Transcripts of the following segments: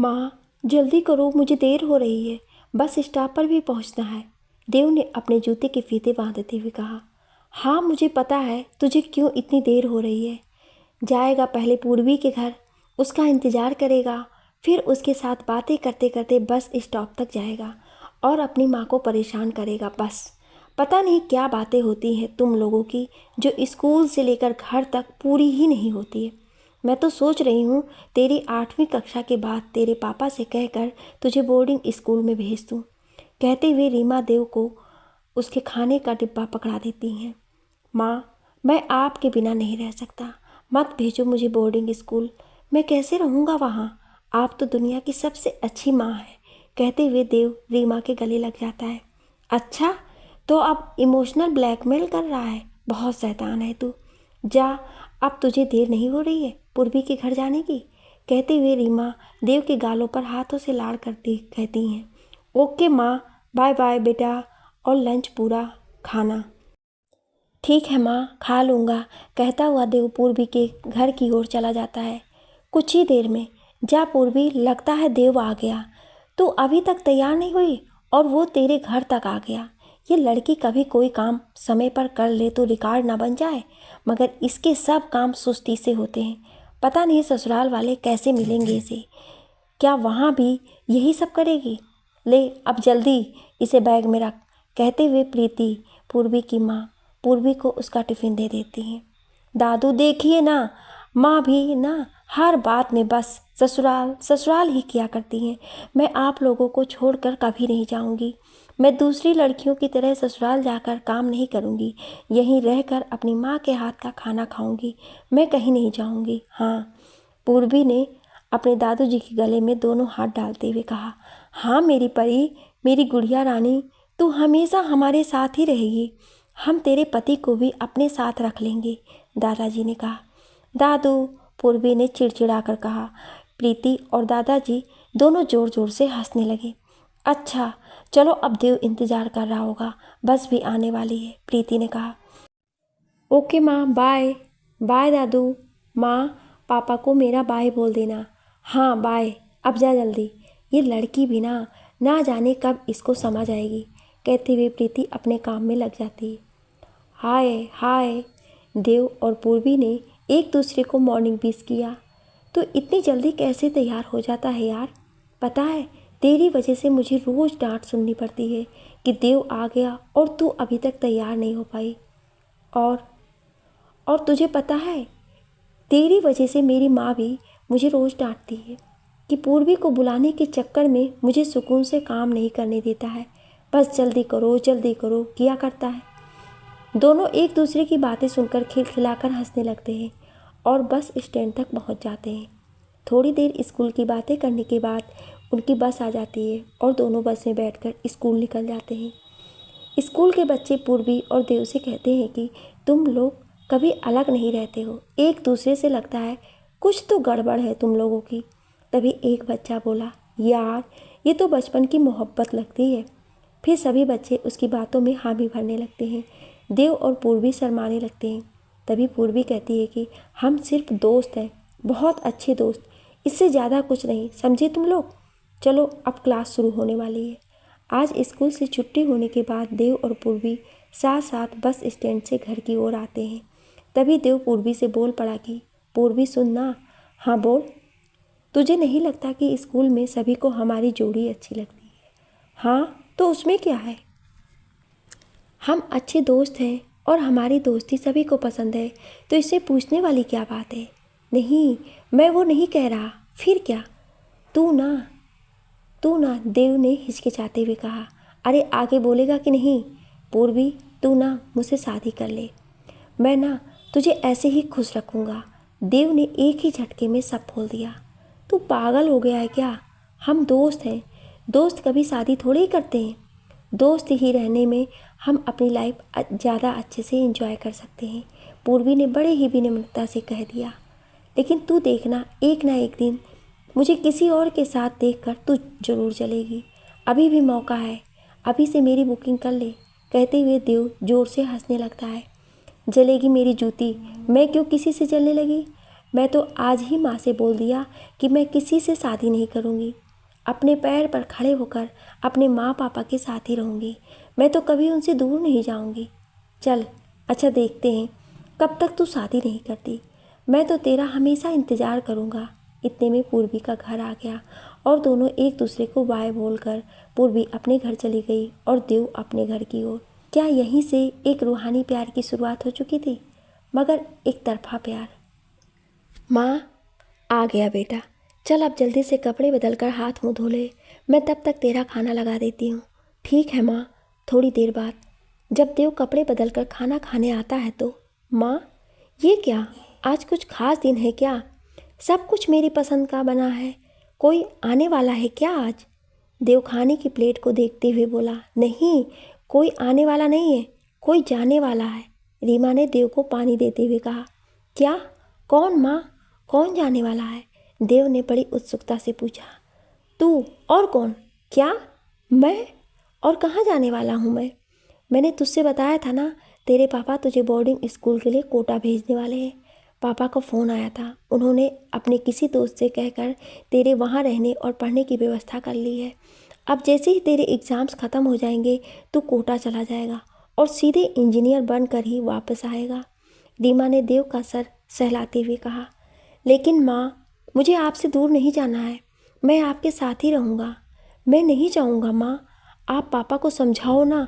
माँ जल्दी करो, मुझे देर हो रही है, बस स्टॉप पर भी पहुँचना है। देव ने अपने जूते के फीते बांधते हुए कहा। हाँ मुझे पता है तुझे क्यों इतनी देर हो रही है। जाएगा पहले पूर्वी के घर, उसका इंतज़ार करेगा, फिर उसके साथ बातें करते करते बस स्टॉप तक जाएगा और अपनी माँ को परेशान करेगा। बस पता नहीं क्या बातें होती हैं तुम लोगों की, जो स्कूल से लेकर घर तक पूरी ही नहीं होती है। मैं तो सोच रही हूँ तेरी 8वीं कक्षा के बाद तेरे पापा से कहकर तुझे बोर्डिंग स्कूल में भेज दूँ। कहते हुए रीमा देव को उसके खाने का डिब्बा पकड़ा देती हैं। माँ मैं आपके बिना नहीं रह सकता, मत भेजो मुझे बोर्डिंग स्कूल, मैं कैसे रहूँगा वहाँ। आप तो दुनिया की सबसे अच्छी माँ है। कहते हुए देव रीमा के गले लग जाता है। अच्छा तो अब इमोशनल ब्लैकमेल कर रहा है, बहुत शैतान है तू। जा, अब तुझे देर नहीं हो रही है पूर्वी के घर जाने की। कहते हुए रीमा देव के गालों पर हाथों से लाड़ करती कहती हैं। ओके माँ, बाय बाय बेटा, और लंच पूरा खाना। ठीक है माँ, खा लूँगा। कहता हुआ देव पूर्वी के घर की ओर चला जाता है। कुछ ही देर में, जा पूर्वी, लगता है देव आ गया। तू अभी तक तैयार नहीं हुई और वो तेरे घर तक आ गया। ये लड़की कभी कोई काम समय पर कर ले तो रिकॉर्ड ना बन जाए, मगर इसके सब काम सुस्ती से होते हैं। पता नहीं ससुराल वाले कैसे मिलेंगे इसे, क्या वहाँ भी यही सब करेगी। ले अब जल्दी इसे बैग में रख। कहते हुए प्रीति पूर्वी की माँ पूर्वी को उसका टिफ़िन दे देती हैं। दादू देखिए ना, माँ भी ना हर बात में बस ससुराल ससुराल ही किया करती हैं। मैं आप लोगों को छोड़कर कभी नहीं जाऊंगी। मैं दूसरी लड़कियों की तरह ससुराल जाकर काम नहीं करूंगी, यहीं रहकर अपनी माँ के हाथ का खाना खाऊंगी। मैं कहीं नहीं जाऊंगी। हाँ, पूर्वी ने अपने दादूजी के गले में दोनों हाथ डालते हुए कहा। हाँ मेरी परी, मेरी गुड़िया रानी, तू हमेशा हमारे साथ ही रहेगी। हम तेरे पति को भी अपने साथ रख लेंगे, दादाजी ने कहा। दादू, पूर्वी ने चिड़चिड़ा कर कहा। प्रीति और दादाजी दोनों ज़ोर ज़ोर से हंसने लगे। अच्छा चलो, अब देव इंतज़ार कर रहा होगा, बस भी आने वाली है, प्रीति ने कहा। ओके माँ, बाय बाय दादू। माँ पापा को मेरा बाय बोल देना। हाँ बाय, अब जा जल्दी। ये लड़की भी ना जाने कब इसको समझ आएगी। कहते हुए प्रीति अपने काम में लग जाती है। हाय हाय, देव और पूर्वी ने एक दूसरे को मॉर्निंग विश किया। तो इतनी जल्दी कैसे तैयार हो जाता है यार। पता है तेरी वजह से मुझे रोज़ डांट सुननी पड़ती है कि देव आ गया और तू अभी तक तैयार नहीं हो पाई। और तुझे पता है तेरी वजह से मेरी माँ भी मुझे रोज़ डांटती है कि पूर्वी को बुलाने के चक्कर में मुझे सुकून से काम नहीं करने देता है। बस जल्दी करो किया करता है। दोनों एक दूसरे की बातें सुनकर खिलखिलाकर हंसने लगते हैं और बस स्टैंड तक पहुंच जाते हैं। थोड़ी देर स्कूल की बातें करने के बाद उनकी बस आ जाती है और दोनों बस में बैठकर स्कूल निकल जाते हैं। स्कूल के बच्चे पूर्वी और देव से कहते हैं कि तुम लोग कभी अलग नहीं रहते हो, एक दूसरे से लगता है कुछ तो गड़बड़ है तुम लोगों की। तभी एक बच्चा बोला, यार ये तो बचपन की मोहब्बत लगती है। फिर सभी बच्चे उसकी बातों में हामी भरने लगते हैं। देव और पूर्वी शर्माने लगते हैं। तभी पूर्वी कहती है कि हम सिर्फ दोस्त हैं, बहुत अच्छे दोस्त, इससे ज़्यादा कुछ नहीं, समझे तुम लोग। चलो अब क्लास शुरू होने वाली है। आज स्कूल से छुट्टी होने के बाद देव और पूर्वी साथ साथ बस स्टैंड से घर की ओर आते हैं। तभी देव पूर्वी से बोल पड़ा कि पूर्वी सुनना। हाँ बोल। तुझे नहीं लगता कि स्कूल में सभी को हमारी जोड़ी अच्छी लगती है? हाँ तो उसमें क्या है, हम अच्छे दोस्त हैं और हमारी दोस्ती सभी को पसंद है, तो इससे पूछने वाली क्या बात है। नहीं, मैं वो नहीं कह रहा। फिर क्या? तू ना, देव ने हिचकिचाते हुए कहा। अरे आगे बोलेगा कि नहीं? पूर्वी, तू मुझसे शादी कर ले, मैं तुझे ऐसे ही खुश रखूँगा। देव ने एक ही झटके में सब बोल दिया। तू पागल हो गया है क्या? हम दोस्त हैं, दोस्त कभी शादी थोड़ी ही करते हैं। दोस्त ही रहने में हम अपनी लाइफ ज़्यादा अच्छे से एंजॉय कर सकते हैं, पूर्वी ने बड़े ही विनम्रता से कह दिया। लेकिन तू देखना, एक ना एक दिन मुझे किसी और के साथ देखकर तू जरूर चलेगी। अभी भी मौका है, अभी से मेरी बुकिंग कर ले। कहते हुए देव जोर से हंसने लगता है। जलेगी मेरी जूती, मैं क्यों किसी से जलने लगी? मैं तो आज ही माँ से बोल दिया कि मैं किसी से शादी नहीं करूँगी। अपने पैर पर खड़े होकर अपने माँ पापा के साथ ही रहूँगी। मैं तो कभी उनसे दूर नहीं जाऊँगी। चल अच्छा देखते हैं कब तक तू शादी नहीं करती। मैं तो तेरा हमेशा इंतज़ार करूँगा। इतने में पूर्वी का घर आ गया और दोनों एक दूसरे को बाय बोलकर पूर्वी अपने घर चली गई और देव अपने घर की ओर। क्या यहीं से एक रूहानी प्यार की शुरुआत हो चुकी थी, मगर एक तरफा प्यार। माँ आ गया बेटा, चल अब जल्दी से कपड़े बदल कर हाथ मुँह धो ले, मैं तब तक तेरा खाना लगा देती हूँ। ठीक है माँ। थोड़ी देर बाद जब देव कपड़े बदल कर खाना खाने आता है तो, माँ ये क्या, आज कुछ खास दिन है क्या? सब कुछ मेरी पसंद का बना है, कोई आने वाला है क्या आज? देव खाने की प्लेट को देखते हुए बोला, नहीं कोई आने वाला नहीं है, कोई जाने वाला है। रीमा ने देव को पानी देते हुए कहा। क्या? कौन माँ, कौन जाने वाला है? देव ने बड़ी उत्सुकता से पूछा। तू और कौन? क्या मैं? और कहाँ जाने वाला हूँ मैं? मैंने तुझसे बताया था ना, तेरे पापा तुझे बोर्डिंग स्कूल के लिए कोटा भेजने वाले हैं। पापा का फ़ोन आया था, उन्होंने अपने किसी दोस्त से कहकर तेरे वहाँ रहने और पढ़ने की व्यवस्था कर ली है। अब जैसे ही तेरे एग्ज़ाम्स ख़त्म हो जाएंगे तू कोटा चला जाएगा और सीधे इंजीनियर बनकर ही वापस आएगा। रीमा ने देव का सर सहलाते हुए कहा। लेकिन माँ मुझे आपसे दूर नहीं जाना है, मैं आपके साथ ही रहूँगा। मैं नहीं जाऊँगा माँ, आप पापा को समझाओ ना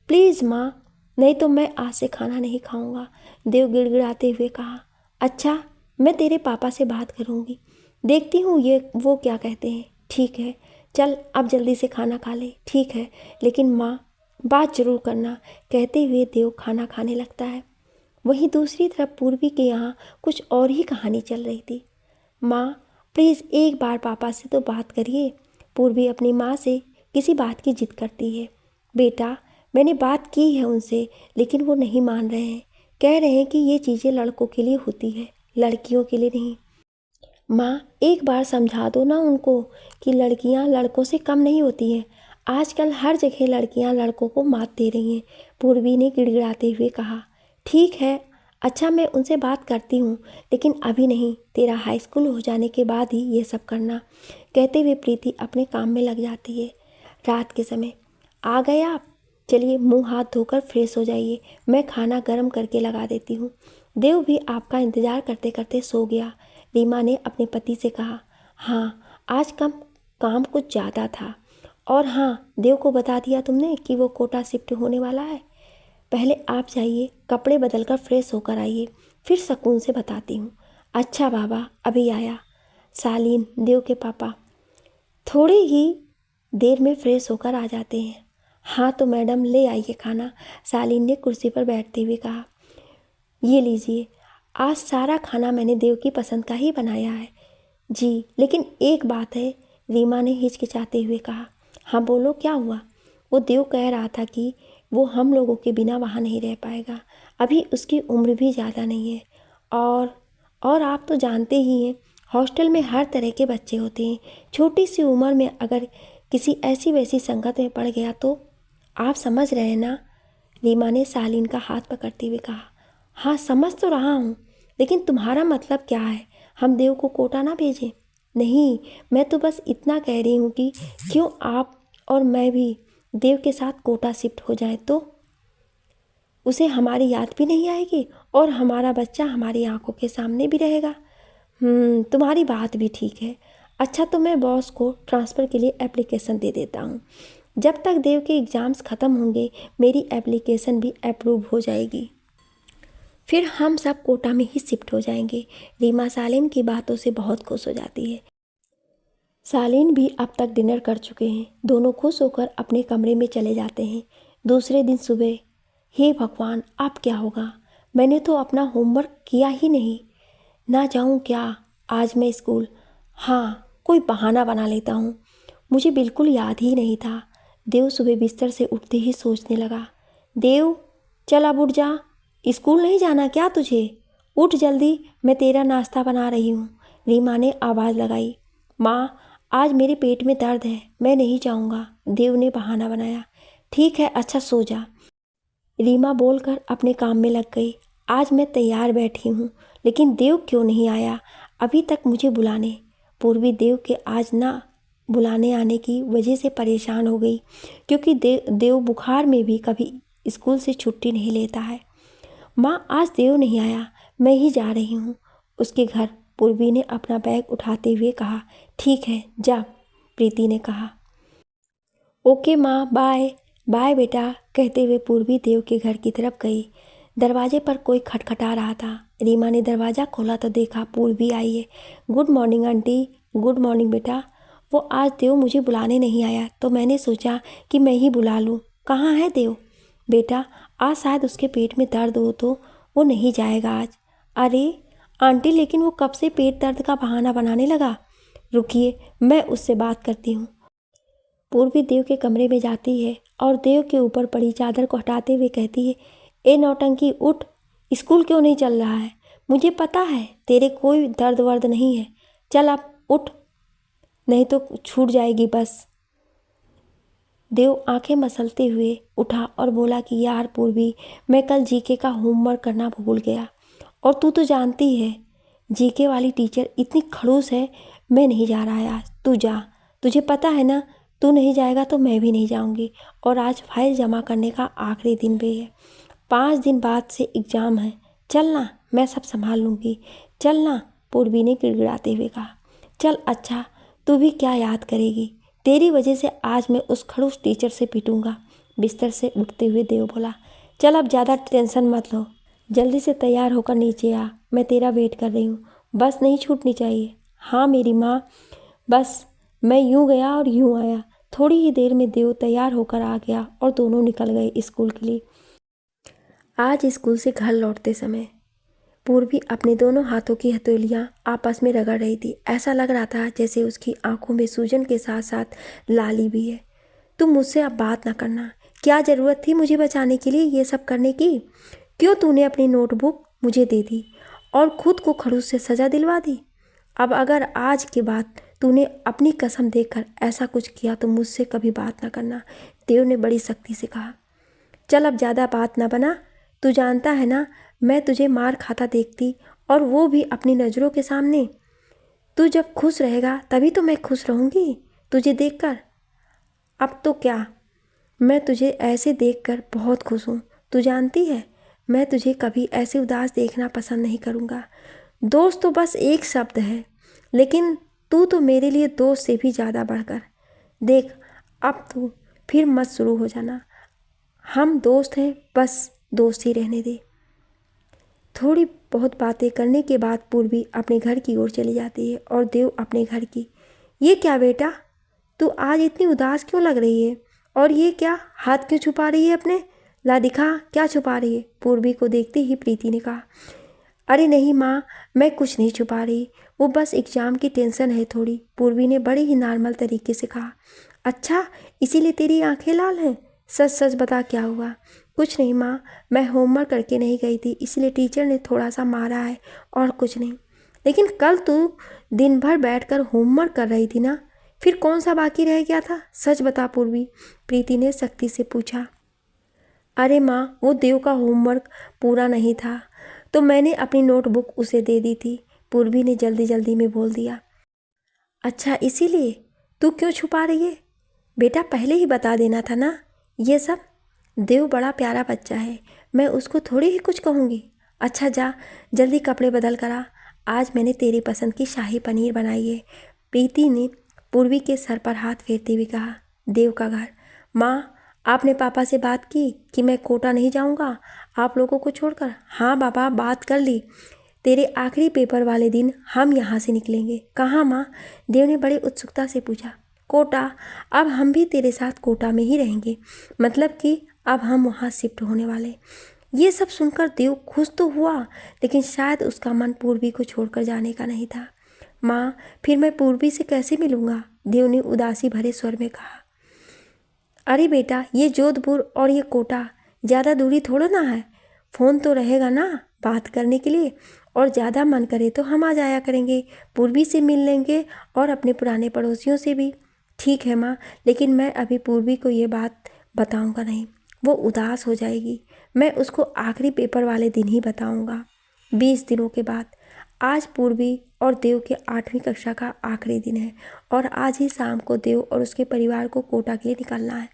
प्लीज़ माँ, नहीं तो मैं आज से खाना नहीं खाऊँगा। देव गिड़गिड़ाते हुए कहा। अच्छा मैं तेरे पापा से बात करूँगी, देखती हूँ वो क्या कहते हैं। ठीक है चल अब जल्दी से खाना खा ले। ठीक है लेकिन माँ बात ज़रूर करना, कहते हुए देव खाना खाने लगता है। वहीं दूसरी तरफ पूर्वी के यहाँ कुछ और ही कहानी चल रही थी। माँ प्लीज़ एक बार पापा से तो बात करिए। पूर्वी अपनी माँ से किसी बात की जिद करती है। बेटा मैंने बात की है उनसे, लेकिन वो नहीं मान रहे हैं, कह रहे हैं कि ये चीज़ें लड़कों के लिए होती है, लड़कियों के लिए नहीं। माँ एक बार समझा दो ना उनको कि लड़कियाँ लड़कों से कम नहीं होती हैं। आजकल हर जगह लड़कियाँ लड़कों को मात दे रही हैं, पूर्वी ने गिड़गिड़ाते हुए कहा। ठीक है अच्छा मैं उनसे बात करती हूँ, लेकिन अभी नहीं, तेरा हाई स्कूल हो जाने के बाद ही ये सब करना, कहते हुए प्रीति अपने काम में लग जाती है। रात के समय आ गए आप, चलिए मुंह हाथ धोकर फ्रेश हो जाइए, मैं खाना गर्म करके लगा देती हूँ। देव भी आपका इंतज़ार करते करते सो गया। रीमा ने अपने पति से कहा। हाँ आज काम कुछ ज़्यादा था, और हाँ देव को बता दिया तुमने कि वो कोटा शिफ्ट होने वाला है। पहले आप जाइए कपड़े बदल कर फ्रेश होकर आइए, फिर सुकून से बताती हूँ। अच्छा बाबा अभी आया। सालीन देव के पापा थोड़ी ही देर में फ्रेश होकर आ जाते हैं। हाँ तो मैडम ले आइए खाना, सालीन ने कुर्सी पर बैठते हुए कहा। ये लीजिए, आज सारा खाना मैंने देव की पसंद का ही बनाया है। जी लेकिन एक बात है, रीमा ने हिचकिचाते हुए कहा। हाँ बोलो क्या हुआ? वो देव कह रहा था कि वो हम लोगों के बिना वहाँ नहीं रह पाएगा, अभी उसकी उम्र भी ज़्यादा नहीं है। और आप तो जानते ही हैं हॉस्टल में हर तरह के बच्चे होते हैं, छोटी सी उम्र में अगर किसी ऐसी वैसी संगत में पड़ गया तो आप समझ रहे हैं ना? रीमा ने सालीन का हाथ पकड़ते हुए कहा। हाँ समझ तो रहा हूँ, लेकिन तुम्हारा मतलब क्या है, हम देव को कोटा ना भेजें? नहीं मैं तो बस इतना कह रही हूँ कि क्यों आप और मैं भी देव के साथ कोटा शिफ्ट हो जाए तो उसे हमारी याद भी नहीं आएगी और हमारा बच्चा हमारी आंखों के सामने भी रहेगा। तुम्हारी बात भी ठीक है। अच्छा तो मैं बॉस को ट्रांसफ़र के लिए एप्लीकेशन दे देता हूँ, जब तक देव के एग्ज़ाम्स ख़त्म होंगे मेरी एप्लीकेशन भी अप्रूव हो जाएगी, फिर हम सब कोटा में ही शिफ्ट हो जाएंगे। रीमा सालीन की बातों से बहुत खुश हो जाती है। सालीन भी अब तक डिनर कर चुके हैं, दोनों खुश होकर अपने कमरे में चले जाते हैं। दूसरे दिन सुबह, हे भगवान अब क्या होगा, मैंने तो अपना होमवर्क किया ही नहीं, ना जाऊं क्या आज मैं स्कूल? हाँ कोई बहाना बना लेता हूँ, मुझे बिल्कुल याद ही नहीं था। देव सुबह बिस्तर से उठते ही सोचने लगा। देव चल अब उठ जा, स्कूल नहीं जाना क्या तुझे? उठ जल्दी, मैं तेरा नाश्ता बना रही हूँ। रीमा ने आवाज़ लगाई। माँ आज मेरे पेट में दर्द है, मैं नहीं जाऊँगा, देव ने बहाना बनाया। ठीक है अच्छा सो जा, रीमा बोलकर अपने काम में लग गई। आज मैं तैयार बैठी हूँ, लेकिन देव क्यों नहीं आया अभी तक मुझे बुलाने। पूर्वी देव के आज ना बुलाने आने की वजह से परेशान हो गई, क्योंकि देव बुखार में भी कभी स्कूल से छुट्टी नहीं लेता है। माँ, आज देव नहीं आया, मैं ही जा रही हूँ उसके घर। पूर्वी ने अपना बैग उठाते हुए कहा। ठीक है, जा, प्रीति ने कहा। ओके माँ, बाय बाय बेटा, कहते हुए पूर्वी देव के घर की तरफ गई। दरवाजे पर कोई खटखटा रहा था। रीमा ने दरवाज़ा खोला तो देखा पूर्वी आई है। Good morning aunty. Good morning बेटा। वो आज देव मुझे बुलाने नहीं आया तो मैंने सोचा कि मैं ही बुला लूँ। कहाँ है देव? बेटा, आज शायद उसके पेट में दर्द हो तो वो नहीं जाएगा आज। अरे आंटी, लेकिन वो कब से पेट दर्द का बहाना बनाने लगा? रुकिए, मैं उससे बात करती हूँ। पूर्वी देव के कमरे में जाती है और देव के ऊपर पड़ी चादर को हटाते हुए कहती है, ए नौटंकी, उठ, स्कूल क्यों नहीं चल रहा है? मुझे पता है तेरे कोई दर्द वर्द नहीं है, चल अब उठ, नहीं तो छूट जाएगी बस। देव आंखें मसलते हुए उठा और बोला कि यार पूर्वी, मैं कल जीके का होमवर्क करना भूल गया, और तू तो जानती है जीके वाली टीचर इतनी खड़ूस है। मैं नहीं जा रहा है आज, तू जा, तुझे पता है ना, तू नहीं जाएगा तो मैं भी नहीं जाऊंगी। और आज फाइल जमा करने का आखिरी दिन भी है, 5 दिन बाद से एग्ज़ाम है। चलना, मैं सब संभाल लूँगी, चलना, पूर्वी ने गिड़गिड़ाते हुए कहा। चल अच्छा, तू भी क्या याद करेगी, तेरी वजह से आज मैं उस खड़ूस टीचर से पिटूंगा। बिस्तर से उठते हुए देव बोला। चल अब ज़्यादा टेंशन मत लो, जल्दी से तैयार होकर नीचे आ, मैं तेरा वेट कर रही हूँ। बस नहीं छूटनी चाहिए। हाँ मेरी माँ, बस मैं यूँ गया और यूँ आया। थोड़ी ही देर में देव तैयार होकर आ गया और दोनों निकल गए स्कूल के लिए। आज स्कूल से घर लौटते समय पूर्वी अपने दोनों हाथों की हथेलियाँ आपस में रगड़ रही थी। ऐसा लग रहा था जैसे उसकी आंखों में सूजन के साथ साथ लाली भी है। तुम मुझसे अब बात ना करना। क्या ज़रूरत थी मुझे बचाने के लिए ये सब करने की? क्यों तूने अपनी नोटबुक मुझे दे दी और खुद को खड़ूस से सज़ा दिलवा दी? अब अगर आज के बाद तूने अपनी कसम देकर ऐसा कुछ किया तो मुझसे कभी बात ना करना, देव ने बड़ी सख्ती से कहा। चल अब ज़्यादा बात ना बना, तू जानता है ना मैं तुझे मार खाता देखती, और वो भी अपनी नज़रों के सामने। तू जब खुश रहेगा तभी तो मैं खुश रहूँगी तुझे देखकर। अब तो क्या, मैं तुझे ऐसे देखकर बहुत खुश हूँ। तू जानती है मैं तुझे कभी ऐसे उदास देखना पसंद नहीं करूँगा। दोस्त तो बस एक शब्द है, लेकिन तू तो मेरे लिए दोस्त से भी ज़्यादा बढ़कर। देख, अब तू फिर मत शुरू हो जाना, हम दोस्त हैं, बस दोस्त ही रहने दे। थोड़ी बहुत बातें करने के बाद पूर्वी अपने घर की ओर चली जाती है और देव अपने घर की। ये क्या बेटा, तू आज इतनी उदास क्यों लग रही है? और ये क्या, हाथ क्यों छुपा रही है अपने? ला दिखा, क्या छुपा रही है? पूर्वी को देखते ही प्रीति ने कहा। अरे नहीं माँ, मैं कुछ नहीं छुपा रही, वो बस एग्ज़ाम की टेंशन है थोड़ी, पूर्वी ने बड़े ही नॉर्मल तरीके से कहा। अच्छा, इसीलिए तेरी आंखें लाल हैं? सच सच बता क्या हुआ? कुछ नहीं माँ, मैं होमवर्क करके नहीं गई थी, इसलिए टीचर ने थोड़ा सा मारा है, और कुछ नहीं। लेकिन कल तू दिन भर बैठकर होमवर्क कर रही थी ना, फिर कौन सा बाकी रह गया था? सच बता पूर्वी, प्रीति ने सख्ती से पूछा। अरे माँ, वो देव का होमवर्क पूरा नहीं था तो मैंने अपनी नोटबुक उसे दे दी थी, पूर्वी ने जल्दी जल्दी में बोल दिया। अच्छा, इसीलिए तू क्यों छुपा रही है? बेटा पहले ही बता देना था ना ये सब। देव बड़ा प्यारा बच्चा है, मैं उसको थोड़ी ही कुछ कहूँगी। अच्छा जा, जल्दी कपड़े बदल कर आ, आज मैंने तेरी पसंद की शाही पनीर बनाई है, प्रीति ने पूर्वी के सर पर हाथ फेरते हुए कहा। देव का घर। माँ, आपने पापा से बात की कि मैं कोटा नहीं जाऊँगा आप लोगों को छोड़कर? हाँ बाबा, बात कर ली, तेरे आखिरी पेपर वाले दिन हम यहाँ से निकलेंगे। कहाँ माँ? देव ने बड़ी उत्सुकता से पूछा। कोटा, अब हम भी तेरे साथ कोटा में ही रहेंगे, मतलब कि अब हम वहाँ शिफ्ट होने वाले। ये सब सुनकर देव खुश तो हुआ, लेकिन शायद उसका मन पूर्वी को छोड़कर जाने का नहीं था। माँ, फिर मैं पूर्वी से कैसे मिलूँगा? देव ने उदासी भरे स्वर में कहा। अरे बेटा, ये जोधपुर और ये कोटा ज़्यादा दूरी थोड़ा ना है, फ़ोन तो रहेगा ना बात करने के लिए, और ज़्यादा मन करे तो हम आ जाया करेंगे, पूर्वी से मिल लेंगे और अपने पुराने पड़ोसियों से भी। ठीक है माँ, लेकिन मैं अभी पूर्वी को ये बात बताऊँगा नहीं, वो उदास हो जाएगी, मैं उसको आखिरी पेपर वाले दिन ही बताऊँगा। 20 दिनों के बाद आज पूर्वी और देव के 8वीं कक्षा का आखिरी दिन है और आज ही शाम को देव और उसके परिवार को कोटा के लिए निकलना है।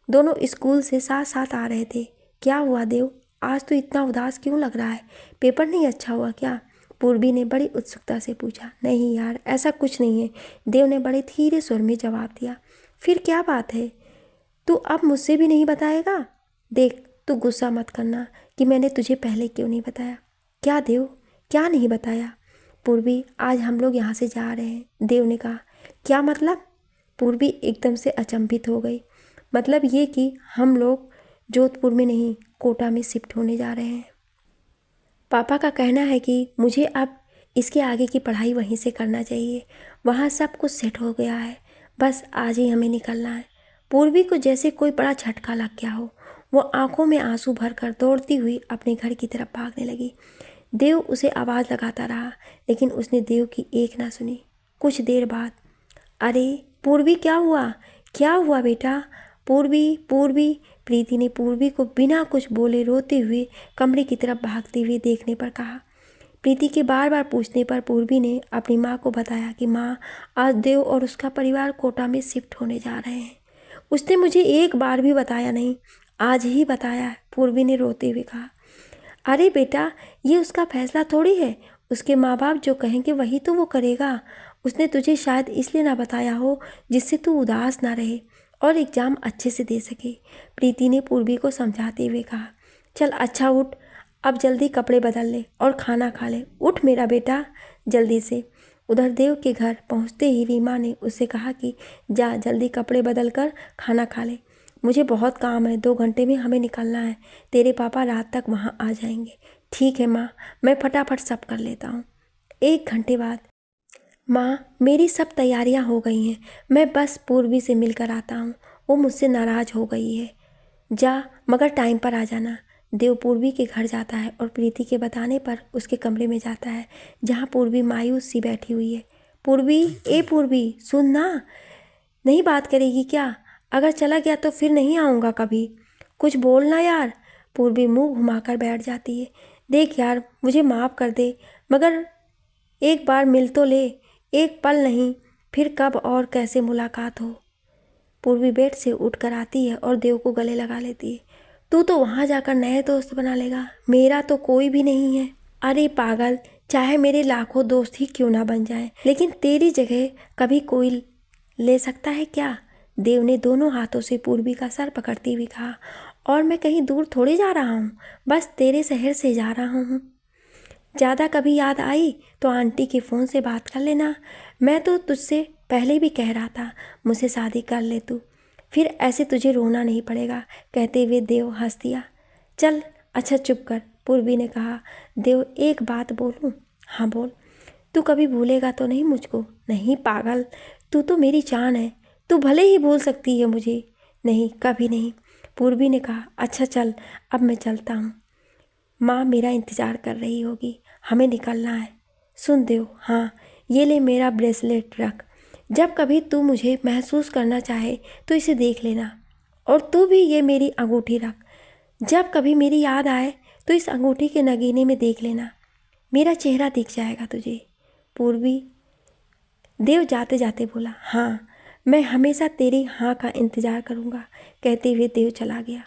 दोनों स्कूल से साथ साथ आ रहे थे। क्या हुआ देव, आज तो इतना उदास क्यों लग रहा है? पेपर नहीं अच्छा हुआ क्या? पूर्वी ने बड़ी उत्सुकता से पूछा। नहीं यार, ऐसा कुछ नहीं है, देव ने बड़े धीरे स्वर में जवाब दिया। फिर क्या बात है? तू अब मुझसे भी नहीं बताएगा? देख, तू गुस्सा मत करना कि मैंने तुझे पहले क्यों नहीं बताया। क्या देव, क्या नहीं बताया? पूर्वी, आज हम लोग यहाँ से जा रहे हैं, देव ने कहा। क्या मतलब? पूर्वी एकदम से अचंभित हो गई। मतलब ये कि हम लोग जोधपुर में नहीं, कोटा में शिफ्ट होने जा रहे हैं। पापा का कहना है कि मुझे अब इसके आगे की पढ़ाई वहीं से करना चाहिए। वहाँ सब कुछ सेट हो गया है, बस आज ही हमें निकलना है। पूर्वी को जैसे कोई बड़ा झटका लग गया हो। वो आंखों में आंसू भरकर दौड़ती हुई अपने घर की तरफ भागने लगी। देव उसे आवाज़ लगाता रहा, लेकिन उसने देव की एक ना सुनी। कुछ देर बाद, अरे पूर्वी, क्या हुआ? क्या हुआ बेटा? पूर्वी, पूर्वी, प्रीति ने पूर्वी को बिना कुछ बोले रोते हुए कमरे की तरफ भागते हुए देखने पर कहा। प्रीति के बार बार पूछने पर पूर्वी ने अपनी माँ को बताया कि माँ, आज देव और उसका परिवार कोटा में शिफ्ट होने जा रहे हैं। उसने मुझे एक बार भी बताया नहीं, आज ही बताया, पूर्वी ने रोते हुए कहा। अरे बेटा, ये उसका फैसला थोड़ी है। उसके माँ बाप जो कहेंगे वही तो वो करेगा। उसने तुझे शायद इसलिए ना बताया हो जिससे तू उदास ना रहे और एग्ज़ाम अच्छे से दे सके, प्रीति ने पूर्वी को समझाते हुए कहा। चल अच्छा उठ, अब जल्दी कपड़े बदल ले और खाना खा ले। उठ मेरा बेटा, जल्दी से। उधर देव के घर पहुंचते ही रीमा ने उससे कहा कि जा जल्दी कपड़े बदल कर खाना खा ले। मुझे बहुत काम है, 2 घंटे में हमें निकलना है। तेरे पापा रात तक वहाँ आ जाएंगे। ठीक है माँ, मैं फटाफट सब कर लेता हूँ। 1 घंटे बाद, माँ मेरी सब तैयारियाँ हो गई हैं, मैं बस पूर्वी से मिलकर आता हूँ। वो मुझसे नाराज़ हो गई है। जा, मगर टाइम पर आ जाना। देव पूर्वी के घर जाता है और प्रीति के बताने पर उसके कमरे में जाता है, जहाँ पूर्वी मायूस सी बैठी हुई है। पूर्वी, ए पूर्वी, सुन ना, नहीं बात करेगी क्या? अगर चला गया तो फिर नहीं आऊँगा कभी। कुछ बोलना यार। पूर्वी मुंह घुमाकर बैठ जाती है। देख यार, मुझे माफ़ कर दे, मगर एक बार मिल तो ले, एक पल नहीं, फिर कब और कैसे मुलाकात हो। पूर्वी बेड से उठकर आती है और देव को गले लगा लेती है। तू तो वहाँ जाकर नए दोस्त बना लेगा, मेरा तो कोई भी नहीं है। अरे पागल, चाहे मेरे लाखों दोस्त ही क्यों ना बन जाएं, लेकिन तेरी जगह कभी कोई ले सकता है क्या? देव ने दोनों हाथों से पूर्वी का सर पकड़ती हुई कहा। और मैं कहीं दूर थोड़ी जा रहा हूँ, बस तेरे शहर से जा रहा हूँ। ज़्यादा कभी याद आई तो आंटी के फ़ोन से बात कर लेना। मैं तो तुझसे पहले भी कह रहा था मुझसे शादी कर ले तू, फिर ऐसे तुझे रोना नहीं पड़ेगा, कहते हुए देव हंस दिया। चल अच्छा चुप कर, पूर्वी ने कहा। देव, एक बात बोलूं? हाँ बोल। तू कभी भूलेगा तो नहीं मुझको? नहीं पागल, तू तो मेरी जान है, तू भले ही भूल सकती है मुझे। नहीं, कभी नहीं, पूर्वी ने कहा। अच्छा चल, अब मैं चलता हूँ, माँ मेरा इंतज़ार कर रही होगी, हमें निकलना है। सुन देव, हाँ ये ले मेरा ब्रेसलेट रख, जब कभी तू मुझे महसूस करना चाहे तो इसे देख लेना। और तू भी ये मेरी अंगूठी रख, जब कभी मेरी याद आए तो इस अंगूठी के नगीने में देख लेना, मेरा चेहरा दिख जाएगा तुझे। पूर्वी, देव जाते जाते बोला। हाँ, मैं हमेशा तेरी हाँ का इंतज़ार करूँगा, कहते हुए देव चला गया।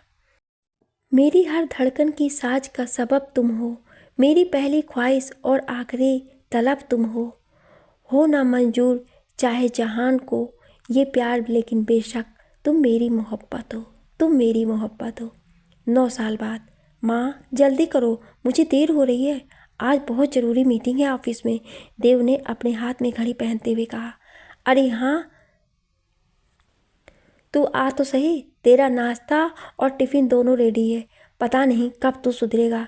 मेरी हर धड़कन की साज का सबब तुम हो, मेरी पहली ख्वाहिश और आखिरी तलब तुम हो ना मंजूर चाहे जहान को ये प्यार, लेकिन बेशक तुम मेरी मोहब्बत हो, तुम मेरी मोहब्बत हो। 9 साल बाद, माँ जल्दी करो, मुझे देर हो रही है, आज बहुत ज़रूरी मीटिंग है ऑफिस में, देव ने अपने हाथ में घड़ी पहनते हुए कहा। अरे हाँ, तू आ तो सही, तेरा नाश्ता और टिफ़िन दोनों रेडी है, पता नहीं कब तू सुधरेगा।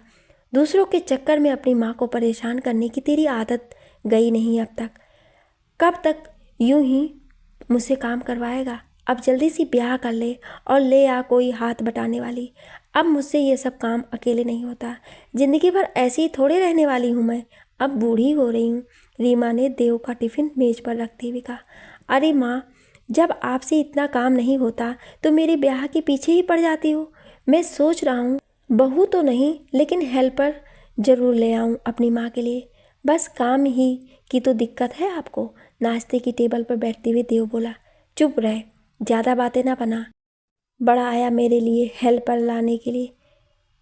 दूसरों के चक्कर में अपनी माँ को परेशान करने की तेरी आदत गई नहीं अब तक। कब तक यूं ही मुझसे काम करवाएगा? अब जल्दी सी ब्याह कर ले और ले आ कोई हाथ बटाने वाली। अब मुझसे ये सब काम अकेले नहीं होता, ज़िंदगी भर ऐसी ही थोड़े रहने वाली हूँ मैं, अब बूढ़ी हो रही हूँ। रीमा ने देव का टिफ़िन मेज पर रखते हुए कहा। अरे माँ, जब आपसे इतना काम नहीं होता तो मेरे ब्याह के पीछे ही पड़ जाती हो। मैं सोच रहा हूँ, बहू तो नहीं लेकिन हेल्पर ज़रूर ले आऊँ अपनी माँ के लिए। बस काम ही की तो दिक्कत है आपको। नाश्ते की टेबल पर बैठते हुए देव बोला। चुप रहे, ज़्यादा बातें ना बना। बड़ा आया मेरे लिए हेल्पर लाने के लिए।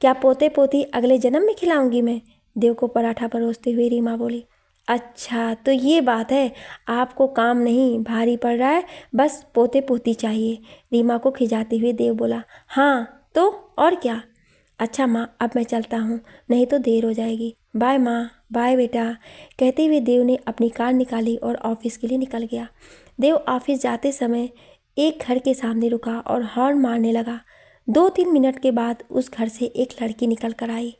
क्या पोते पोती अगले जन्म में खिलाऊंगी मैं? देव को पराठा परोसते हुए रीमा बोली। अच्छा तो ये बात है, आपको काम नहीं भारी पड़ रहा है, बस पोते पोती चाहिए। रीमा को खिजाते हुए देव बोला। हाँ तो और क्या। अच्छा माँ, अब मैं चलता हूँ, नहीं तो देर हो जाएगी। बाय माँ। बाय बेटा। कहते हुए देव ने अपनी कार निकाली और ऑफिस के लिए निकल गया। देव ऑफिस जाते समय एक घर के सामने रुका और हॉर्न मारने लगा। 2-3 मिनट के बाद उस घर से एक लड़की निकल कर आई।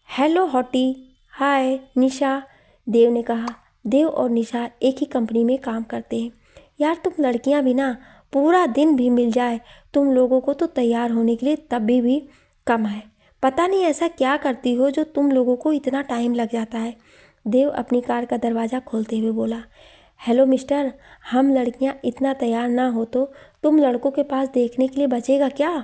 Hello hottie. हाय निशा, देव ने कहा। देव और निशा एक ही कंपनी में काम करते हैं। यार तुम लड़कियां भी ना, पूरा दिन भी मिल जाए तुम लोगों को तो तैयार होने के लिए तब भी कम है। पता नहीं ऐसा क्या करती हो जो तुम लोगों को इतना टाइम लग जाता है। देव अपनी कार का दरवाज़ा खोलते हुए बोला। हेलो मिस्टर, हम लड़कियां इतना तैयार ना हो तो तुम लड़कों के पास देखने के लिए बचेगा क्या?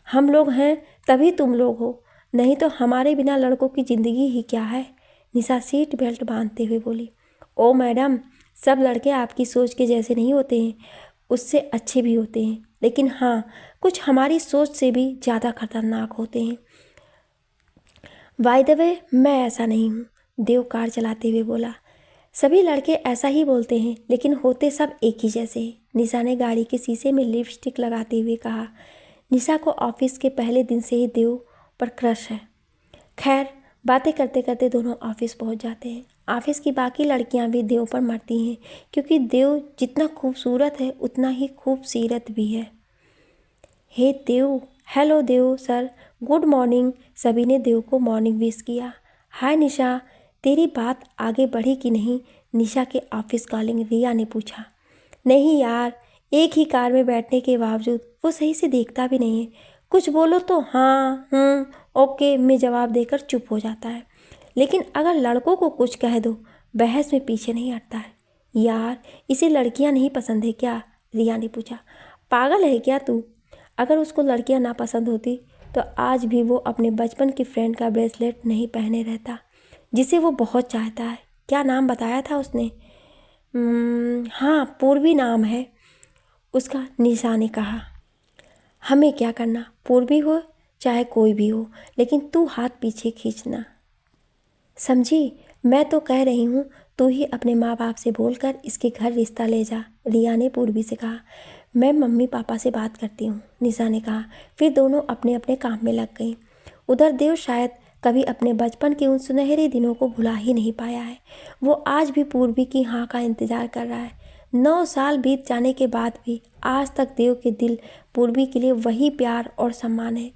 हम लोग हैं तभी तुम लोग हो, नहीं तो हमारे बिना लड़कों की ज़िंदगी ही क्या है। निशा सीट बेल्ट बांधते हुए बोली। ओ मैडम, सब लड़के आपकी सोच के जैसे नहीं होते हैं, उससे अच्छे भी होते हैं, लेकिन हाँ कुछ हमारी सोच से भी ज़्यादा खतरनाक होते हैं। बाय द वे मैं ऐसा नहीं हूँ, देव कार चलाते हुए बोला। सभी लड़के ऐसा ही बोलते हैं, लेकिन होते सब एक ही जैसे हैं। निशा ने गाड़ी के शीशे में लिपस्टिक लगाते हुए कहा। निशा को ऑफिस के पहले दिन से ही देव पर क्रश है। खैर बातें करते करते दोनों ऑफिस पहुंच जाते हैं। ऑफिस की बाकी लड़कियां भी देव पर मरती हैं, क्योंकि देव जितना खूबसूरत है उतना ही खूबसीरत भी है। हे देव। हेलो देव सर, गुड मॉर्निंग। सभी ने देव को मॉर्निंग विश किया। हाय निशा, तेरी बात आगे बढ़ी कि नहीं? निशा के ऑफिस कॉलिंग रिया ने पूछा। नहीं यार, एक ही कार में बैठने के बावजूद वो सही से देखता भी नहीं है। कुछ बोलो तो हाँ ओके में जवाब देकर चुप हो जाता है, लेकिन अगर लड़कों को कुछ कह दो बहस में पीछे नहीं हटता है। यार इसे लड़कियां नहीं पसंद है क्या? रिया ने पूछा। पागल है क्या तू? अगर उसको लड़कियां ना पसंद होती तो आज भी वो अपने बचपन की फ्रेंड का ब्रेसलेट नहीं पहने रहता, जिसे वो बहुत चाहता है। क्या नाम बताया था उसने? हाँ पूर्वी नाम है उसका, निशा ने कहा। हमें क्या करना, पूर्वी हो चाहे कोई भी हो, लेकिन तू हाथ पीछे खींचना, समझी? मैं तो कह रही हूँ तू ही अपने माँ बाप से बोलकर इसके घर रिश्ता ले जा, रिया ने पूर्वी से कहा। मैं मम्मी पापा से बात करती हूँ, निशा ने कहा। फिर दोनों अपने अपने काम में लग गईं। उधर देव शायद कभी अपने बचपन के उन सुनहरे दिनों को भुला ही नहीं पाया है। वो आज भी पूर्वी की हाँ का इंतज़ार कर रहा है। 9 साल बीत जाने के बाद भी आज तक देव के दिल पूर्वी के लिए वही प्यार और सम्मान है।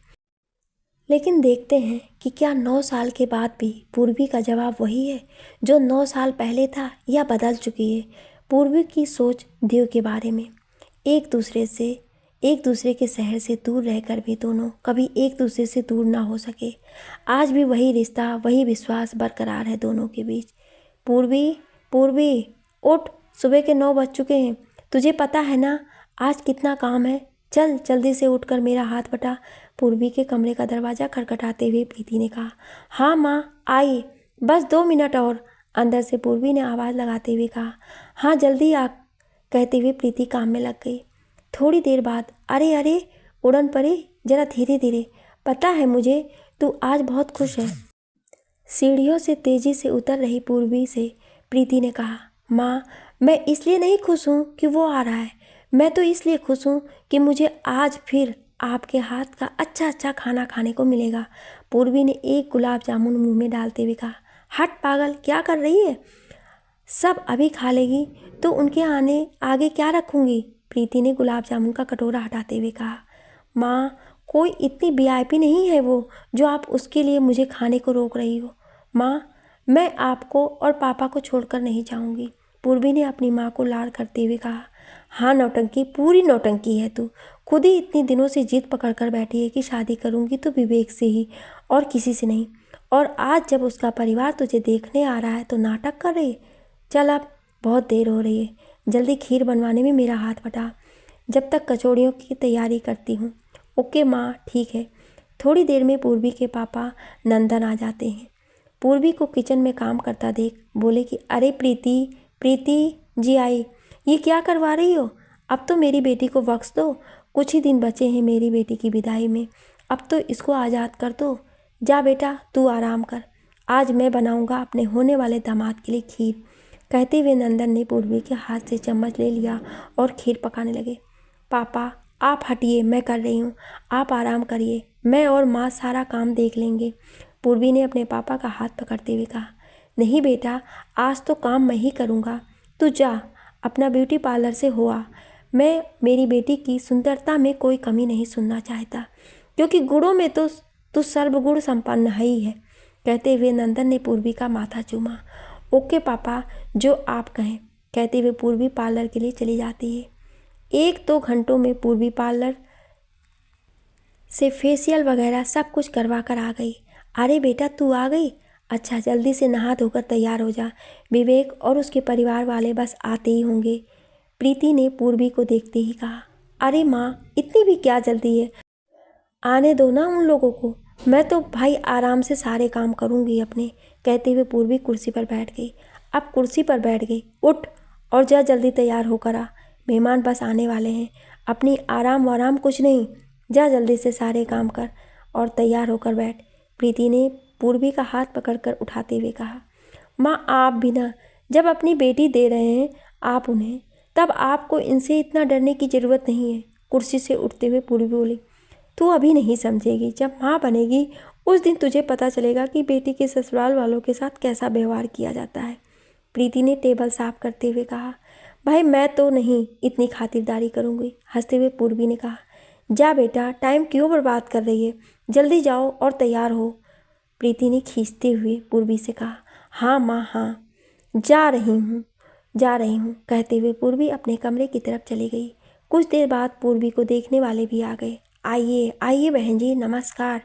लेकिन देखते हैं कि क्या 9 साल के बाद भी पूर्वी का जवाब वही है जो 9 साल पहले था, या बदल चुकी है पूर्वी की सोच देव के बारे में। एक दूसरे के शहर से दूर रहकर भी दोनों कभी एक दूसरे से दूर ना हो सके। आज भी वही रिश्ता, वही विश्वास बरकरार है दोनों के बीच। पूर्वी उठ, सुबह के 9 बज चुके हैं। तुझे पता है ना आज कितना काम है? चल जल्दी से उठकर मेरा हाथ बटा। पूर्वी के कमरे का दरवाज़ा खटखटाते हुए प्रीति ने कहा। हाँ माँ आई, बस 2 मिनट और, अंदर से पूर्वी ने आवाज़ लगाते हुए कहा। हाँ जल्दी आ, कहते हुए प्रीति काम में लग गई। थोड़ी देर बाद अरे अरे उड़न परी, जरा धीरे धीरे। पता है मुझे तू आज बहुत खुश है, सीढ़ियों से तेजी से उतर रही पूर्वी से प्रीति ने कहा। माँ मैं इसलिए नहीं खुश हूँ कि वो आ रहा है, मैं तो इसलिए खुश हूँ कि मुझे आज फिर आपके हाथ का अच्छा खाना खाने को मिलेगा। पूर्वी ने एक गुलाब जामुन मुंह में डालते हुए कहा। हट पागल, क्या कर रही है? सब अभी खा लेगी तो उनके आने आगे क्या रखूँगी? प्रीति ने गुलाब जामुन का कटोरा हटाते हुए कहा। माँ कोई इतनी वीआईपी नहीं है वो जो आप उसके लिए मुझे खाने को रोक रही हो। माँ मैं आपको और पापा को छोड़कर नहीं जाऊँगी, पूर्वी ने अपनी माँ को लाड़ करते हुए कहा। हाँ नौटंकी, पूरी नौटंकी है तू। खुद ही इतनी दिनों से जिद पकड़ कर बैठी है कि शादी करूँगी तो विवेक से ही और किसी से नहीं, और आज जब उसका परिवार तुझे देखने आ रहा है तो नाटक कर रही है। चल अब बहुत देर हो रही है, जल्दी खीर बनवाने में मेरा हाथ बटा, जब तक कचौड़ियों की तैयारी करती हूँ। ओके माँ ठीक है। थोड़ी देर में पूर्वी के पापा नंदन आ जाते हैं। पूर्वी को किचन में काम करता देख बोले कि अरे प्रीति, प्रीति जी आई, ये क्या करवा रही हो? अब तो मेरी बेटी को बख्श दो, कुछ ही दिन बचे हैं मेरी बेटी की विदाई में, अब तो इसको आज़ाद कर दो। जा बेटा तू आराम कर, आज मैं बनाऊंगा अपने होने वाले दामाद के लिए खीर। कहते हुए नंदन ने पूर्वी के हाथ से चम्मच ले लिया और खीर पकाने लगे। पापा आप हटिए, मैं कर रही हूँ, आप आराम करिए, मैं और माँ सारा काम देख लेंगे। पूर्वी ने अपने पापा का हाथ पकड़ते हुए कहा। नहीं बेटा, आज तो काम मैं ही करूँगा, तू जा अपना ब्यूटी पार्लर से हो आ। मैं मेरी बेटी की सुंदरता में कोई कमी नहीं सुनना चाहता, क्योंकि गुणों में तो तू सर्वगुण संपन्न है ही है। कहते हुए नंदन ने पूर्वी का माथा चूमा। ओके पापा, जो आप कहें, कहते हुए पूर्वी पार्लर के लिए चली जाती है। 1-2 घंटों में पूर्वी पार्लर से फेशियल वगैरह सब कुछ करवा कर आ गई। अरे बेटा तू आ गई, अच्छा जल्दी से नहा धोकर तैयार हो जा, विवेक और उसके परिवार वाले बस आते ही होंगे। प्रीति ने पूर्वी को देखते ही कहा। अरे माँ, इतनी भी क्या जल्दी है, आने दो ना उन लोगों को, मैं तो भाई आराम से सारे काम करूँगी अपने। कहते हुए पूर्वी कुर्सी पर बैठ गई। अब कुर्सी पर बैठ गई, उठ और जा जल्दी तैयार होकर आ, मेहमान बस आने वाले हैं, अपनी आराम वाराम कुछ नहीं, जा जल्दी से सारे काम कर और तैयार होकर बैठ। प्रीति ने पूर्वी का हाथ पकड़कर उठाते हुए कहा। माँ आप भी ना, जब अपनी बेटी दे रहे हैं आप उन्हें, तब आपको इनसे इतना डरने की ज़रूरत नहीं है। कुर्सी से उठते हुए पूर्वी बोली। तू अभी नहीं समझेगी, जब माँ बनेगी उस दिन तुझे पता चलेगा कि बेटी के ससुराल वालों के साथ कैसा व्यवहार किया जाता है। प्रीति ने टेबल साफ करते हुए कहा। भाई मैं तो नहीं इतनी खातिरदारी करूँगी। हंसते हुए पूर्वी ने कहा। जा बेटा, टाइम क्यों बर्बाद कर रही है, जल्दी जाओ और तैयार हो। प्रीति ने खींचते हुए पूर्वी से कहा। हाँ माँ हाँ, जा रही हूँ, कहते हुए पूर्वी अपने कमरे की तरफ चली गई। कुछ देर बाद पूर्वी को देखने वाले भी आ गए। आइए आइए बहन जी, नमस्कार।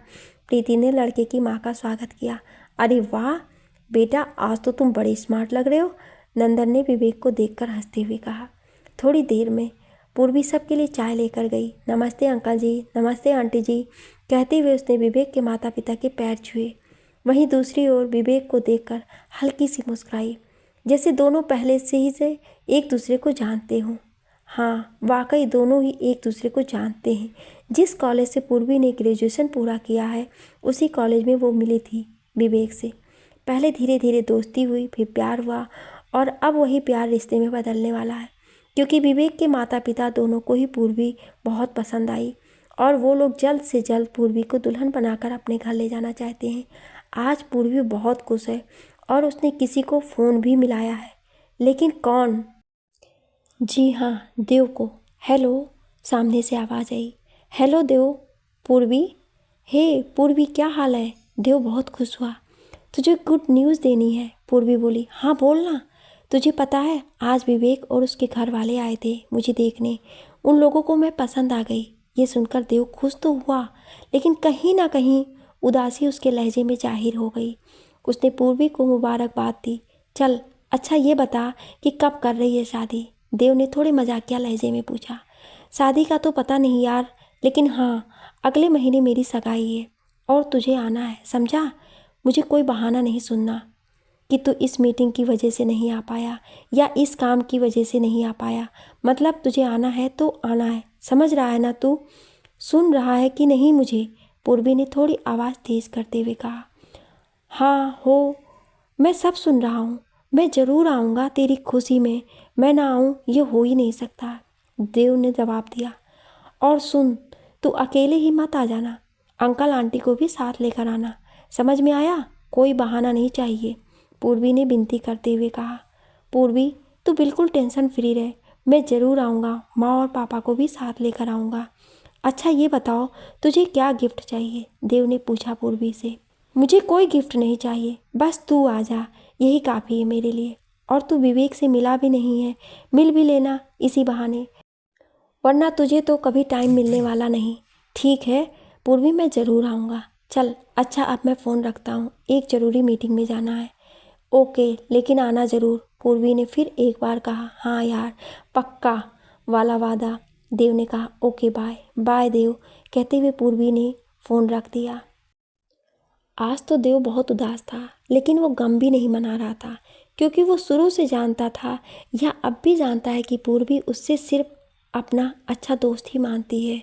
प्रीति ने लड़के की माँ का स्वागत किया। अरे वाह बेटा, आज तो तुम बड़े स्मार्ट लग रहे हो, नंदन ने विवेक को देखकर हंसते हुए कहा। थोड़ी देर में पूर्वी सबके लिए चाय लेकर गई। नमस्ते अंकल जी, नमस्ते आंटी जी, कहते हुए उसने विवेक के माता पिता के पैर छुए। वहीं दूसरी ओर विवेक को देखकर हल्की सी मुस्कुराई, जैसे दोनों पहले से एक दूसरे को जानते हों। हाँ वाकई दोनों ही एक दूसरे को जानते हैं। जिस कॉलेज से पूर्वी ने ग्रेजुएशन पूरा किया है, उसी कॉलेज में वो मिली थी विवेक से। पहले धीरे धीरे दोस्ती हुई, फिर प्यार हुआ और अब वही प्यार रिश्ते में बदलने वाला है, क्योंकि विवेक के माता पिता दोनों को ही पूर्वी बहुत पसंद आई और वो लोग जल्द से जल्द पूर्वी को दुल्हन बनाकर अपने घर ले जाना चाहते हैं। आज पूर्वी बहुत खुश है और उसने किसी को फ़ोन भी मिलाया है, लेकिन कौन? जी हाँ, देव को। हेलो, सामने से आवाज़ आई। हेलो देव। पूर्वी। हे पूर्वी, क्या हाल है? देव बहुत खुश हुआ। तुझे गुड न्यूज़ देनी है, पूर्वी बोली। हाँ बोलना। तुझे पता है आज विवेक और उसके घर वाले आए थे मुझे देखने, उन लोगों को मैं पसंद आ गई। ये सुनकर देव खुश तो हुआ, लेकिन कहीं ना कहीं उदासी उसके लहजे में जाहिर हो गई। उसने पूर्वी को मुबारकबाद दी। चल अच्छा ये बता कि कब कर रही है शादी? देव ने थोड़े मजाकिया लहजे में पूछा। शादी का तो पता नहीं यार, लेकिन हाँ अगले महीने मेरी सगाई है और तुझे आना है, समझा? मुझे कोई बहाना नहीं सुनना कि तू इस मीटिंग की वजह से नहीं आ पाया या इस काम की वजह से नहीं आ पाया। मतलब तुझे आना है तो आना है, समझ रहा है ना तू? सुन रहा है कि नहीं मुझे? पूर्वी ने थोड़ी आवाज़ तेज़ करते हुए कहा। हाँ हो, मैं सब सुन रहा हूँ, मैं ज़रूर आऊँगा तेरी खुशी में, मैं ना आऊँ ये हो ही नहीं सकता, देव ने जवाब दिया। और सुन, तू अकेले ही मत आ जाना, अंकल आंटी को भी साथ लेकर आना, समझ में आया? कोई बहाना नहीं चाहिए, पूर्वी ने विनती करते हुए कहा। पूर्वी तू बिल्कुल टेंशन फ्री रहे, मैं ज़रूर आऊँगा, माँ और पापा को भी साथ लेकर आऊँगा। अच्छा ये बताओ तुझे क्या गिफ्ट चाहिए? देव ने पूछा पूर्वी से। मुझे कोई गिफ्ट नहीं चाहिए, बस तू आ जा, यही काफ़ी है मेरे लिए। और तू विवेक से मिला भी नहीं है, मिल भी लेना इसी बहाने, वरना तुझे तो कभी टाइम मिलने वाला नहीं। ठीक है पूर्वी, मैं ज़रूर आऊँगा। चल अच्छा अब मैं फ़ोन रखता हूँ, एक ज़रूरी मीटिंग में जाना है। ओके, लेकिन आना ज़रूर, पूर्वी ने फिर एक बार कहा। हाँ यार, पक्का वाला वादा, देव ने कहा। ओके बाय बाय देव, कहते हुए पूर्वी ने फ़ोन रख दिया। आज तो देव बहुत उदास था, लेकिन वो गम भी नहीं मना रहा था, क्योंकि वो शुरू से जानता था या अब भी जानता है कि पूर्वी उससे सिर्फ अपना अच्छा दोस्त ही मानती है।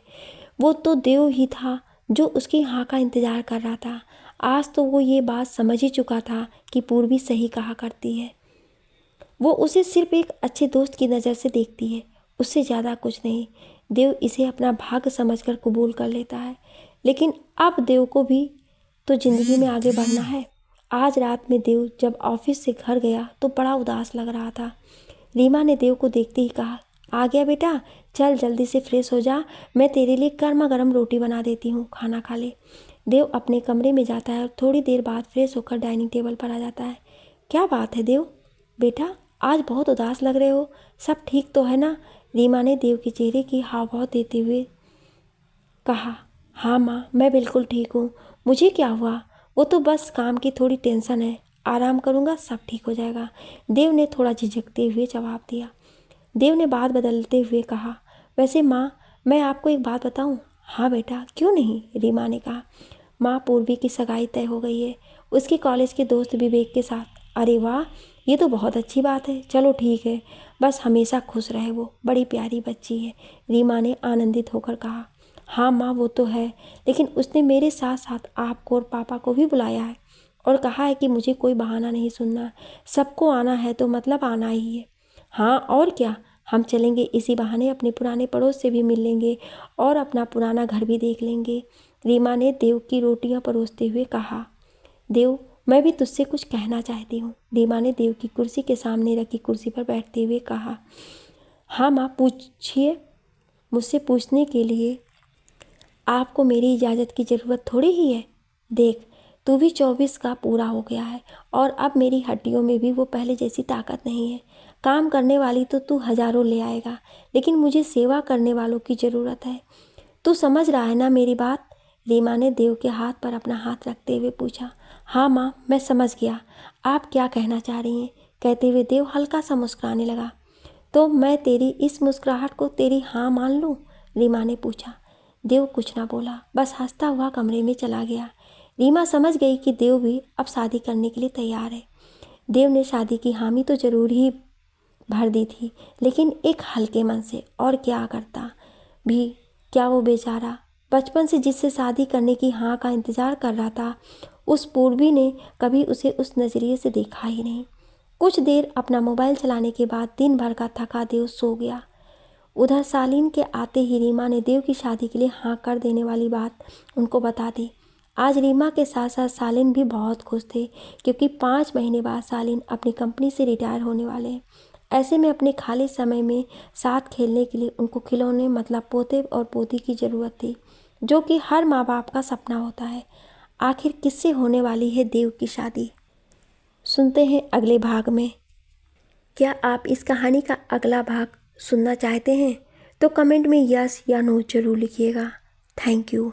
वो तो देव ही था जो उसकी हाँ का इंतज़ार कर रहा था। आज तो वो ये बात समझ ही चुका था कि पूर्वी सही कहा करती है। वो उसे सिर्फ एक अच्छे दोस्त की नज़र से देखती है, उससे ज़्यादा कुछ नहीं। देव इसे अपना भाग्य समझकर कबूल कर लेता है। लेकिन अब देव को भी तो ज़िंदगी में आगे बढ़ना है। आज रात में देव जब ऑफिस से घर गया तो बड़ा उदास लग रहा था। रीमा ने देव को देखते ही कहा, आ गया बेटा, चल जल्दी से फ्रेश हो जा, मैं तेरे लिए गर्मा गर्म रोटी बना देती हूँ, खाना खा ले। देव अपने कमरे में जाता है और थोड़ी देर बाद फ्रेश होकर डाइनिंग टेबल पर आ जाता है। क्या बात है देव, बेटा आज बहुत उदास लग रहे हो, सब ठीक तो है ना? रीमा ने देव के चेहरे की हाव भाव देते हुए कहा। हाँ माँ, मैं बिल्कुल ठीक हूँ। मुझे क्या हुआ? वो तो बस काम की थोड़ी टेंशन है, आराम करूँगा सब ठीक हो जाएगा, देव ने थोड़ा झिझकते हुए जवाब दिया। देव ने बात बदलते हुए कहा, वैसे माँ मैं आपको एक बात बताऊँ? हाँ बेटा, क्यों नहीं, रीमा ने कहा। माँ, पूर्वी की सगाई तय हो गई है, उसके कॉलेज के दोस्त विवेक के साथ। अरे वाह, ये तो बहुत अच्छी बात है। चलो ठीक है, बस हमेशा खुश रहे, वो बड़ी प्यारी बच्ची है, रीमा ने आनंदित होकर कहा। हाँ माँ, वो तो है, लेकिन उसने मेरे साथ साथ आपको और पापा को भी बुलाया है और कहा है कि मुझे कोई बहाना नहीं सुनना, सबको आना है तो मतलब आना ही है। हाँ और क्या, हम चलेंगे, इसी बहाने अपने पुराने पड़ोस से भी मिल लेंगे और अपना पुराना घर भी देख लेंगे, रीमा ने देव की रोटियां परोसते हुए कहा। देव, मैं भी तुझसे कुछ कहना चाहती हूँ, रीमा ने देव की कुर्सी के सामने रखी कुर्सी पर बैठते हुए कहा। हाँ माँ, पूछिए। मुझसे पूछने के लिए आपको मेरी इजाज़त की ज़रूरत थोड़ी ही है। देख, तू भी 24 का पूरा हो गया है और अब मेरी हड्डियों में भी वो पहले जैसी ताकत नहीं है। काम करने वाली तो तू हज़ारों ले आएगा, लेकिन मुझे सेवा करने वालों की ज़रूरत है। तू समझ रहा है ना मेरी बात? रीमा ने देव के हाथ पर अपना हाथ रखते हुए पूछा। हाँ माँ, मैं समझ गया, आप क्या कहना चाह रही हैं, कहते हुए देव हल्का सा मुस्कुराने लगा। तो मैं तेरी इस मुस्कुराहट को तेरी हाँ मान लूँ? रीमा ने पूछा। देव कुछ ना बोला, बस हंसता हुआ कमरे में चला गया। रीमा समझ गई कि देव भी अब शादी करने के लिए तैयार है। देव ने शादी की हामी तो जरूर ही भर दी थी, लेकिन एक हल्के मन से। और क्या करता भी क्या वो बेचारा, बचपन से जिससे शादी करने की हाँ का इंतज़ार कर रहा था, उस पूर्वी ने कभी उसे उस नज़रिए से देखा ही नहीं। कुछ देर अपना मोबाइल चलाने के बाद दिन भर का थका देव सो गया। उधर सालीन के आते ही रीमा ने देव की शादी के लिए हाँ कर देने वाली बात उनको बता दी। आज रीमा के साथ साथ सालीन भी बहुत खुश थे, क्योंकि 5 महीने बाद सालीन अपनी कंपनी से रिटायर होने वाले हैं। ऐसे में अपने खाली समय में साथ खेलने के लिए उनको खिलौने मतलब पोते और पोती की ज़रूरत थी, जो कि हर माँ बाप का सपना होता है। आखिर किससे होने वाली है देव की शादी, सुनते हैं अगले भाग में। क्या आप इस कहानी का अगला भाग सुनना चाहते हैं? तो कमेंट में यस या नो जरूर लिखिएगा। Thank you.